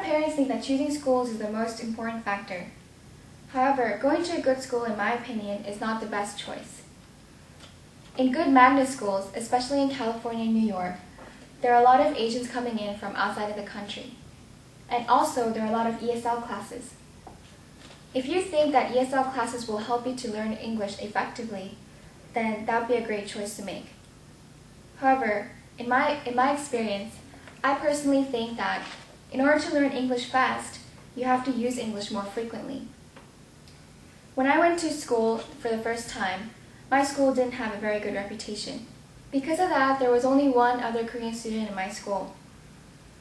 parents think that choosing schools is the most important factor. However, going to a good school, in my opinion, is not the best choice. In good magnet schools, especially in California and New York, there are a lot of Asians coming in from outside of the country. And also, there are a lot of ESL classes. If you think that ESL classes will help you to learn English effectively, then that would be a great choice to make. However, in my experience, I personally think that in order to learn English fast, you have to use English more frequently. When I went to school for the first time, my school didn't have a very good reputation. Because of that, there was only one other Korean student in my school.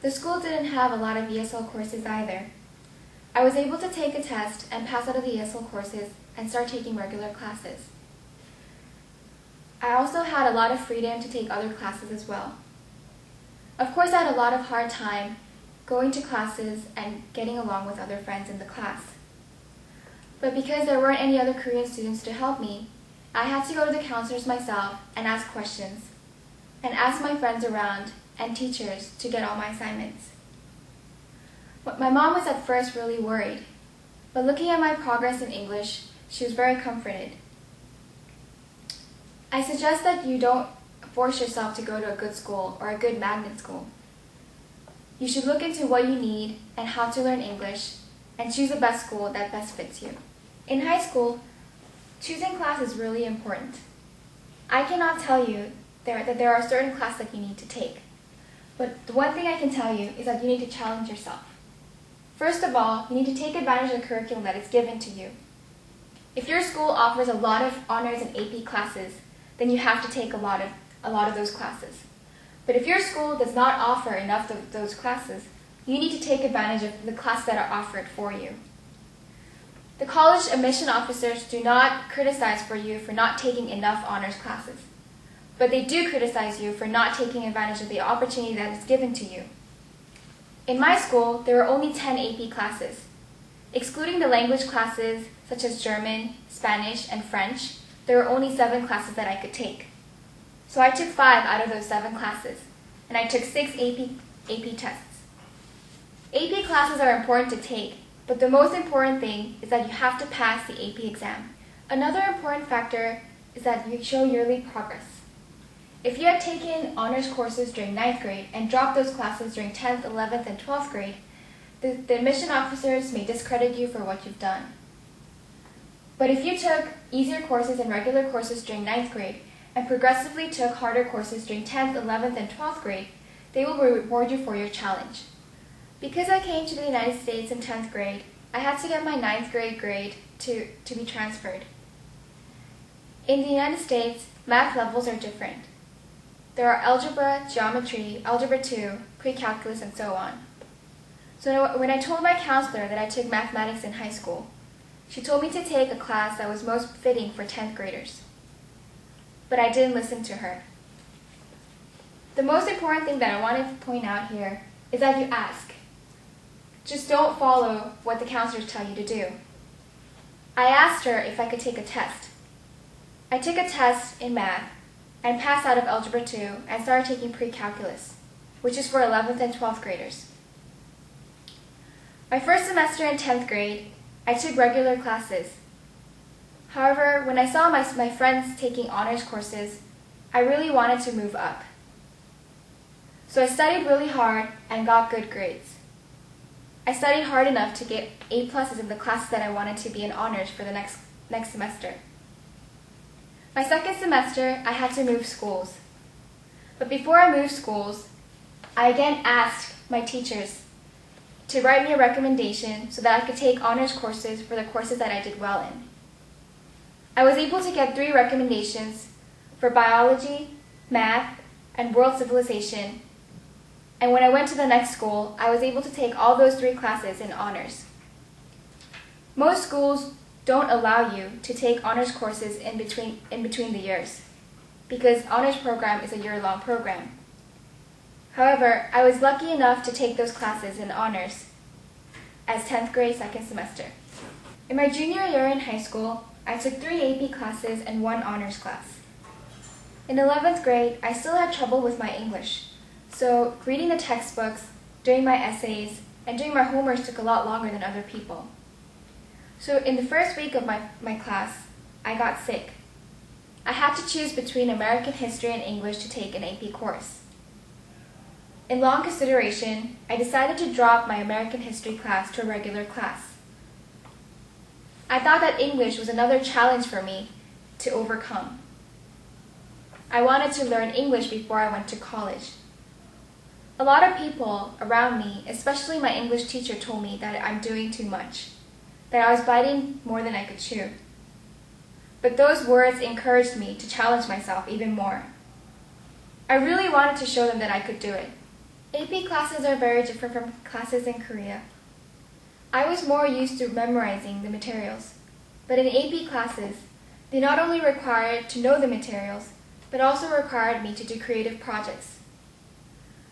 The school didn't have a lot of ESL courses either. I was able to take a test and pass out of the ESL courses and start taking regular classes. I also had a lot of freedom to take other classes as well. Of course, I had a lot of hard time going to classes and getting along with other friends in the class. But because there weren't any other Korean students to help me, I had to go to the counselors myself and ask questions, and ask my friends around and teachers to get all my assignments. My mom was at first really worried, but looking at my progress in English, she was very comforted. I suggest that you don't force yourself to go to a good school or a good magnet school. You should look into what you need and how to learn English, and choose the best school that best fits you. In high school, choosing class is really important. I cannot tell you that there are certain classes that you need to take. But the one thing I can tell you is that you need to challenge yourself. First of all, you need to take advantage of the curriculum that is given to you. If your school offers a lot of honors and AP classes, then you have to take a lot of those classes. But if your school does not offer enough of those classes, you need to take advantage of the classes that are offered for you. The college admission officers do not criticize you for not taking enough honors classes, but they do criticize you for not taking advantage of the opportunity that is given to you. In my school, there were only 10 AP classes. Excluding the language classes such as German, Spanish, and French, there were only 7 classes that I could take. So I took 5 out of those 7 classes, and I took 6 AP tests. AP classes are important to take, but the most important thing is that you have to pass the AP exam. Another important factor is that you show yearly progress. If you had taken honors courses during 9th grade and dropped those classes during 10th, 11th, and 12th grade, the admission officers may discredit you for what you've done. But if you took easier courses and regular courses during 9th grade and progressively took harder courses during 10th, 11th, and 12th grade, they will reward you for your challenge. Because I came to the United States in 10th grade, I had to get my 9th grade to be transferred. In the United States, math levels are different. There are algebra, geometry, algebra 2, pre-calculus, and so on. So when I told my counselor that I took mathematics in high school, she told me to take a class that was most fitting for 10th graders. But I didn't listen to her. The most important thing that I want to point out here is that you ask. Just don't follow what the counselors tell you to do. I asked her if I could take a test. I took a test in math and passed out of algebra 2 and started taking pre-calculus, which is for 11th and 12th graders. My first semester in 10th grade, I took regular classes. However, when I saw my friends taking honors courses, I really wanted to move up. So I studied really hard and got good grades. I studied hard enough to get A+ in the classes that I wanted to be in honors for the next semester. My second semester, I had to move schools. But before I moved schools, I again asked my teachers to write me a recommendation so that I could take honors courses for the courses that I did well in. I was able to get 3 recommendations for biology, math, and world civilization. And when I went to the next school, I was able to take all those 3 classes in honors. Most schools don't allow you to take honors courses in between the years, because honors program is a year-long program. However, I was lucky enough to take those classes in honors as 10th grade second semester. In my junior year in high school, I took 3 AP classes and 1 honors class. In 11th grade, I still had trouble with my English, so reading the textbooks, doing my essays, and doing my homework took a lot longer than other people. So in the first week of my class, I got sick. I had to choose between American history and English to take an AP course. In long consideration, I decided to drop my American history class to a regular class. I thought that English was another challenge for me to overcome. I wanted to learn English before I went to college. A lot of people around me, especially my English teacher, told me that I'm doing too much, that I was biting more than I could chew. But those words encouraged me to challenge myself even more. I really wanted to show them that I could do it. AP classes are very different from classes in Korea. I was more used to memorizing the materials, but in AP classes, they not only required to know the materials, but also required me to do creative projects.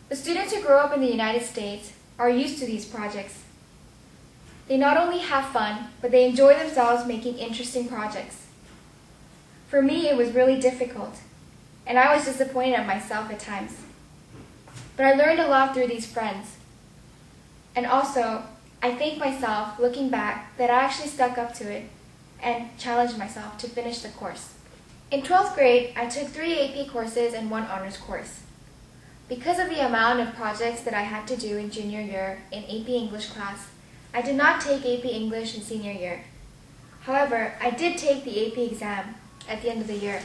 The students who grow up in the United States are used to these projects. They not only have fun, but they enjoy themselves making interesting projects. For me, it was really difficult, and I was disappointed at myself at times. But I learned a lot through these friends. And also, I thank myself, looking back, that I actually stuck up to it and challenged myself to finish the course. In 12th grade, I took 3 AP courses and 1 honors course. Because of the amount of projects that I had to do in junior year in AP English class, I did not take AP English in senior year. However, I did take the AP exam at the end of the year.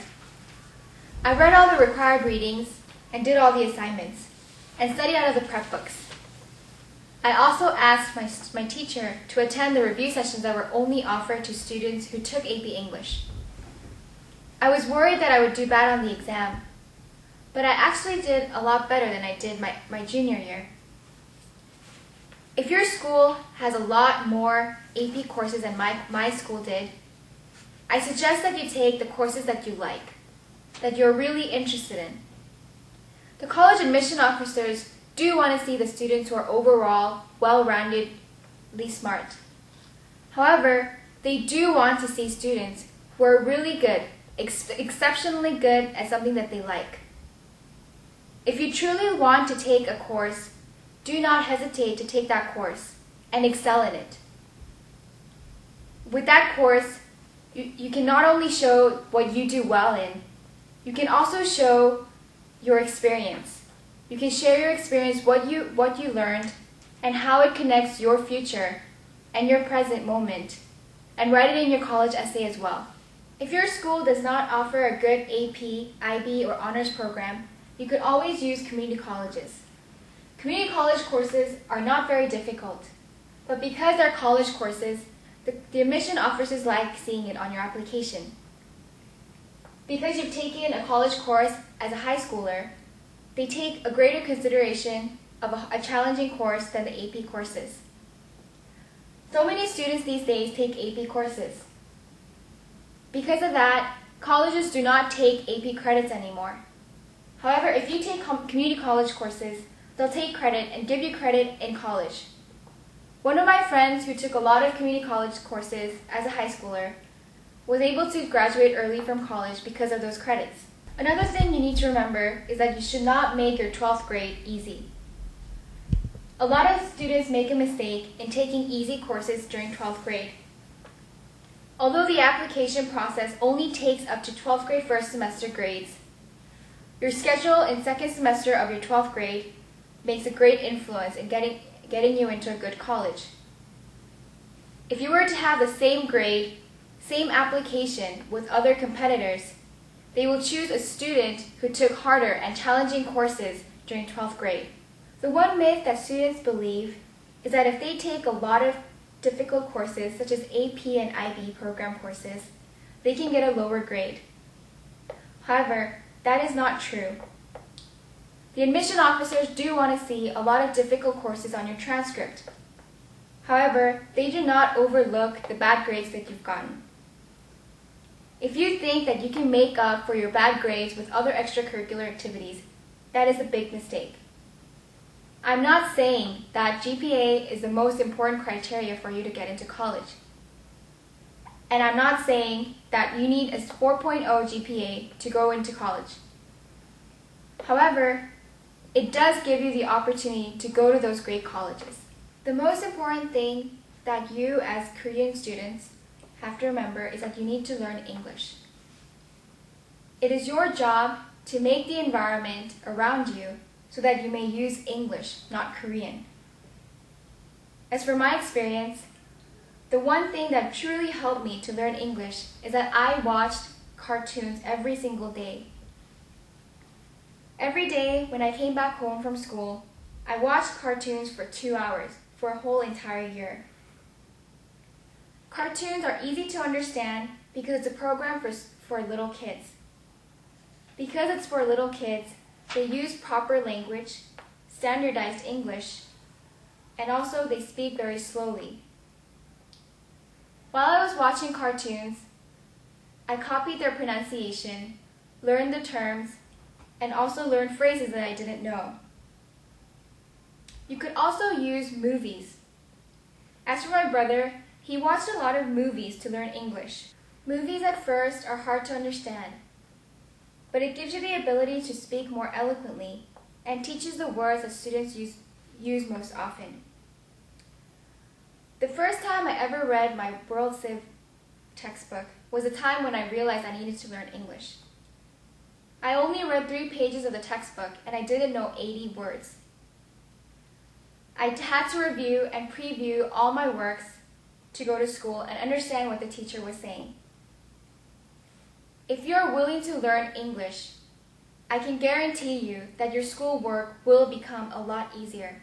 I read all the required readings and did all the assignments and studied out of the prep books. I also asked my teacher to attend the review sessions that were only offered to students who took AP English. I was worried that I would do bad on the exam, but I actually did a lot better than I did my junior year. If your school has a lot more AP courses than my school did, I suggest that you take the courses that you like, that you're really interested in. The college admission officers do want to see the students who are overall well-roundedly smart. However, they do want to see students who are really good, exceptionally good at something that they like. If you truly want to take a course, do not hesitate to take that course and excel in it. With that course, you can not only show what you do well in, you can also show your experience. You can share your experience, what you learned, and how it connects your future and your present moment, and write it in your college essay as well. If your school does not offer a good AP, IB, or honors program, you could always use community colleges. Community college courses are not very difficult, but because they're college courses, the admission officers like seeing it on your application. Because you've taken a college course as a high schooler, they take a greater consideration of a challenging course than the AP courses. So many students these days take AP courses. Because of that, colleges do not take AP credits anymore. However, if you take community college courses, they'll take credit and give you credit in college. One of my friends who took a lot of community college courses as a high schooler was able to graduate early from college because of those credits. Another thing you need to remember is that you should not make your 12th grade easy. A lot of students make a mistake in taking easy courses during 12th grade. Although the application process only takes up to 12th grade first semester grades, your schedule in second semester of your 12th grade makes a great influence in getting you into a good college. If you were to have the same grade, same application with other competitors, they will choose a student who took harder and challenging courses during 12th grade. The one myth that students believe is that if they take a lot of difficult courses, such as AP and IB program courses, they can get a lower grade. However, that is not true. The admission officers do want to see a lot of difficult courses on your transcript. However, they do not overlook the bad grades that you've gotten. If you think that you can make up for your bad grades with other extracurricular activities, that is a big mistake. I'm not saying that GPA is the most important criteria for you to get into college. And I'm not saying that you need a 4.0 GPA to go into college. However, it does give you the opportunity to go to those great colleges. The most important thing that you as Korean students have to remember is that you need to learn English. It is your job to make the environment around you so that you may use English, not Korean. As for my experience, the one thing that truly helped me to learn English is that I watched cartoons every single day. Every day when I came back home from school, I watched cartoons for 2 hours for a whole entire year. Cartoons are easy to understand because it's a program for little kids. Because it's for little kids, they use proper language, standardized English, and also they speak very slowly. While I was watching cartoons, I copied their pronunciation, learned the terms, and also learned phrases that I didn't know. You could also use movies. As for my brother, he watched a lot of movies to learn English. Movies at first are hard to understand, but it gives you the ability to speak more eloquently and teaches the words that students use most often. The first time I ever read my World Civ textbook was a time when I realized I needed to learn English. I only read 3 pages of the textbook and I didn't know 80 words. I had to review and preview all my works to go to school and understand what the teacher was saying. If you're willing to learn English, I can guarantee you that your schoolwork will become a lot easier.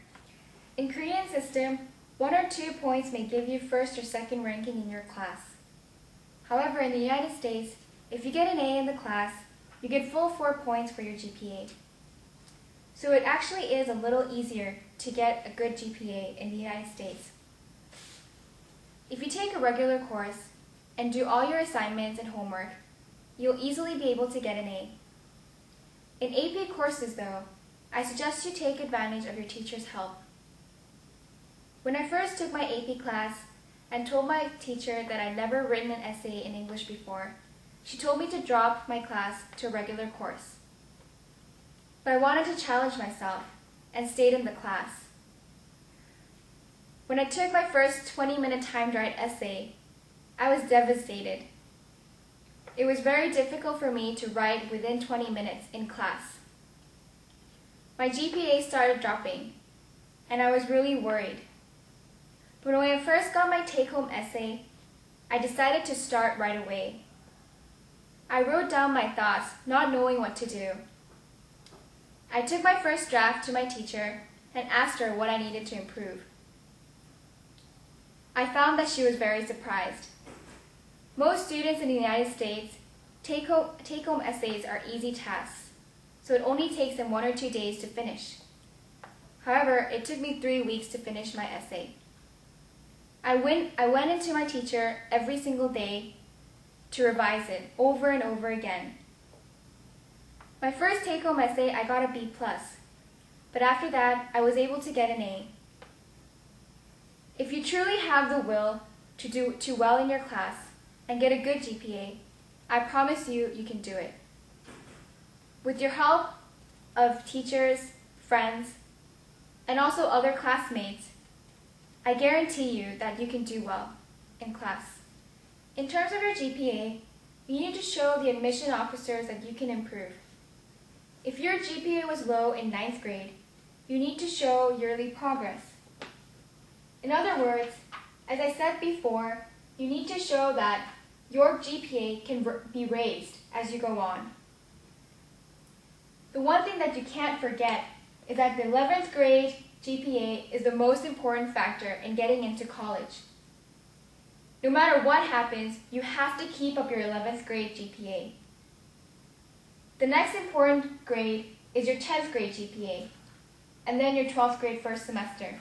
In Korean system, 1 or 2 points may give you first or second ranking in your class. However, in the United States, if you get an A in the class, you get full 4 points for your GPA. So it actually is a little easier to get a good GPA in the United States. If you take a regular course and do all your assignments and homework, you'll easily be able to get an A. In AP courses though, I suggest you take advantage of your teacher's help. When I first took my AP class and told my teacher that I'd never written an essay in English before, she told me to drop my class to a regular course. But I wanted to challenge myself and stayed in the class. When I took my first 20-minute timed-write essay, I was devastated. It was very difficult for me to write within 20 minutes in class. My GPA started dropping, and I was really worried. But when I first got my take-home essay, I decided to start right away. I wrote down my thoughts, not knowing what to do. I took my first draft to my teacher and asked her what I needed to improve. I found that she was very surprised. Most students in the United States, take-home essays are easy tasks, so it only takes them 1 or 2 days to finish. However, it took me 3 weeks to finish my essay. I went into my teacher every single day to revise it over and over again. My first take-home essay, I got a B+, but after that, I was able to get an A. If you truly have the will to do well in your class and get a good GPA, I promise you, you can do it. With your help of teachers, friends, and also other classmates, I guarantee you that you can do well in class. In terms of your GPA, you need to show the admission officers that you can improve. If your GPA was low in 9th grade, you need to show yearly progress. In other words, as I said before, you need to show that your GPA can be raised as you go on. The one thing that you can't forget is that the 11th grade GPA is the most important factor in getting into college. No matter what happens, you have to keep up your 11th grade GPA. The next important grade is your 10th grade GPA, and then your 12th grade first semester.